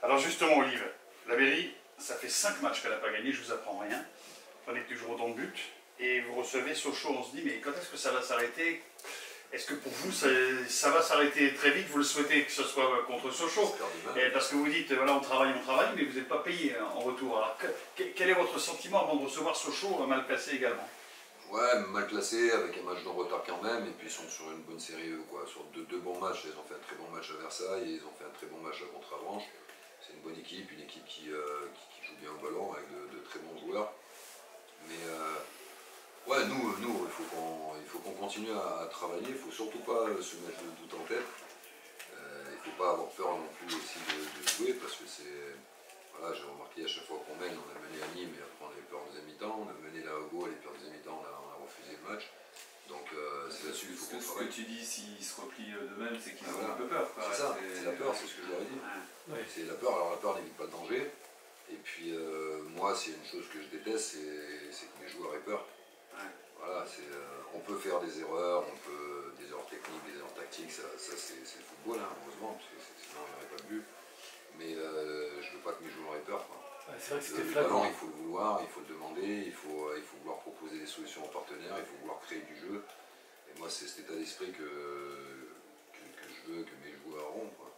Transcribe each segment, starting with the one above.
Alors justement, Olive, la Berry, ça fait 5 matchs qu'elle n'a pas gagné, je vous apprends rien. On est toujours autant de buts. Et vous recevez Sochaux, on se dit, mais quand est-ce que ça va s'arrêter? Est-ce que pour vous, ça va s'arrêter très vite? Vous le souhaitez que ce soit contre Sochaux? Parce que vous dites, voilà, on travaille, mais vous n'êtes pas payé en retour. Alors, quel est votre sentiment avant de recevoir Sochaux mal classé également? Ouais, mal classé, avec un match de retard quand même, et puis ils sont sur une bonne série, quoi. Sur deux bons matchs, ils ont fait un très bon match à Versailles, et ils ont fait un très bon match à Contre-Avranches. C'est une bonne équipe, qui joue bien au ballon, avec de très bons joueurs. Mais ouais, nous il faut qu'on continue à travailler, il ne faut surtout pas se mettre le doute en tête. Il ne faut pas avoir peur non plus aussi de jouer, parce que c'est... Voilà, j'ai remarqué à chaque fois qu'on mène, on a mené à Nîmes et après on a eu peur en deuxième mi-temps, on a mené là au Gaulle et puis en deuxième mi-temps on a refusé le match. Donc c'est là-dessus qu'il faut qu'on travaille. Ce que tu dis, s'ils se replient d'eux-mêmes, c'est qu'ils ont voilà. un peu peur. C'est ça, c'est la peur, c'est ce que je leur ai dit. Ouais. C'est la peur, alors la peur n'évite pas le danger. Et puis moi, c'est une chose que je déteste, c'est que mes joueurs aient peur. Ouais. Voilà, on peut faire des erreurs, des erreurs techniques, des erreurs tactiques, ça c'est le football, hein, heureusement, parce que sinon il n'y aurait pas de but. Mais je ne veux pas que mes joueurs aient peur. Ouais, c'est vrai que c'était flagrant. Il faut le vouloir, il faut le demander, il faut vouloir proposer des solutions aux partenaires, il faut vouloir créer du jeu. Et moi, c'est cet état d'esprit que je veux que mes joueurs auront, quoi.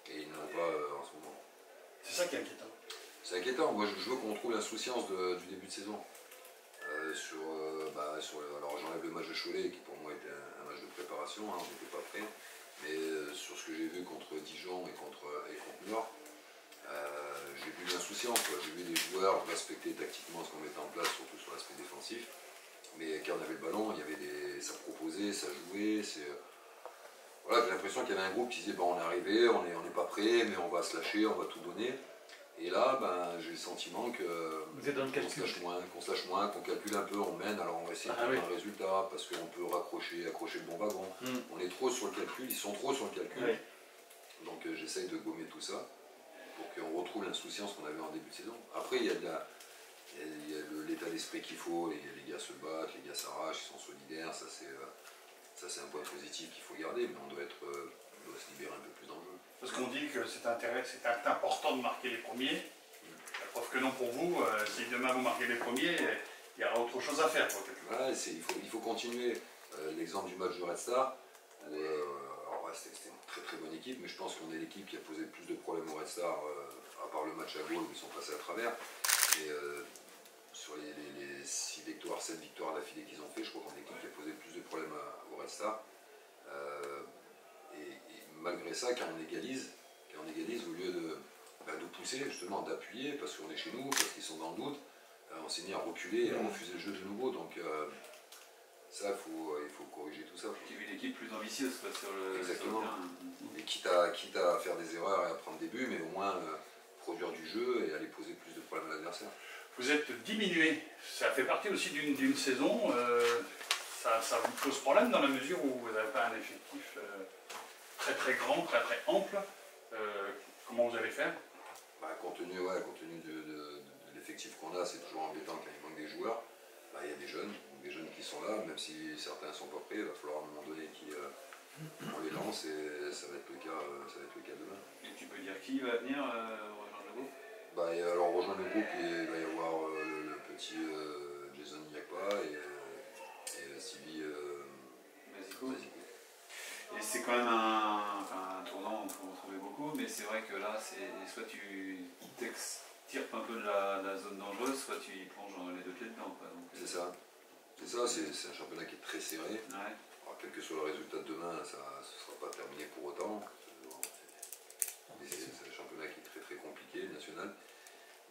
Et ils n'ont pas en ce moment. C'est ça qui est inquiétant. C'est inquiétant. Moi, je veux qu'on retrouve l'insouciance du début de saison. Alors, j'enlève le match de Cholet, qui pour moi était un match de préparation, hein, on n'était pas prêt. Mais sur ce que j'ai vu contre Dijon et contre Niort, j'ai vu l'insouciance, j'ai vu les joueurs respecter tactiquement ce qu'on mettait en place, surtout sur l'aspect défensif. Mais quand on avait le ballon, ça proposait, ça jouait. Voilà, j'ai l'impression qu'il y avait un groupe qui disait bon, on est arrivé, on n'est pas prêt, mais on va se lâcher, on va tout donner. Et là, j'ai le sentiment qu'on se lâche moins, qu'on calcule un peu, on mène, alors on va essayer de faire un résultat, parce qu'on peut accrocher le bon wagon. On est trop sur le calcul, ils sont trop sur le calcul. Oui. Donc j'essaye de gommer tout ça, pour qu'on retrouve l'insouciance qu'on avait en début de saison. Après, il y a l'état d'esprit qu'il faut, les gars se battent, les gars s'arrachent, ils sont solidaires, ça c'est un point positif qu'il faut garder, mais on doit se libérer un peu plus dans le jeu. Parce qu'on dit que c'est important de marquer les premiers. La preuve que non pour vous, si demain vous marquez les premiers, il y aura autre chose à faire peut-être. Ouais, il faut continuer. L'exemple du match de Red Star, c'était une très très bonne équipe, mais je pense qu'on est l'équipe qui a posé le plus de problèmes au Red Star, à part le match à Gaulle où ils sont passés à travers. Et sur les 7 victoires d'affilée qu'ils ont fait, je crois qu'on est l'équipe qui a posé le plus de problèmes au Red Star. Et malgré ça, quand on égalise, au lieu de pousser, justement d'appuyer, parce qu'on est chez nous, parce qu'ils sont dans le doute, on s'est mis à reculer et à refuser le jeu de nouveau. Donc ça, il faut corriger tout ça. Tu veux une équipe plus ambitieuse sur le terrain. Et quitte à faire des erreurs et à prendre des buts, mais au moins produire du jeu et aller poser plus de problèmes à l'adversaire. Vous êtes diminué, ça fait partie aussi d'une saison, ça vous pose problème dans la mesure où vous n'avez pas un effectif très très grand, très très ample. Comment vous allez faire? Compte tenu de l'effectif qu'on a, c'est toujours embêtant quand il manque des joueurs. Il y a des jeunes qui sont là, même si certains ne sont pas prêts, il va falloir à un moment donné qu'on les lance et ça va être le cas demain. Et tu peux dire qui va venir rejoindre le groupe? Alors rejoindre le groupe, il va y avoir le petit Jason Yakpa et Sylvie Mazico. Et c'est quand même un tournant, on peut en trouver beaucoup, mais c'est vrai que là, soit tu t'extirpes un peu de la zone dangereuse, soit tu y plonges les deux pieds dedans. C'est ça. C'est un championnat qui est très serré. Ouais. Alors, quel que soit le résultat de demain, ça ne sera pas terminé pour autant. C'est un championnat qui est très très compliqué, national.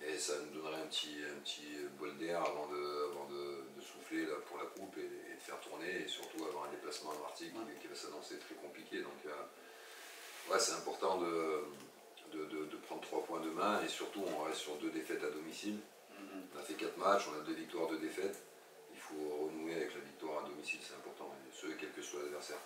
Mais ça nous donnerait un petit bol d'air avant de souffler là, pour la coupe et de faire tourner, et surtout avoir un déplacement à Martigues qui va s'annoncer très compliqué. Donc ouais, c'est important de prendre 3 points demain, et surtout on reste sur 2 défaites à domicile. On a fait 4 matchs, on a 2 victoires, 2 défaites. Il faut renouer avec la victoire à domicile, c'est important, et ce, quel que soit l'adversaire.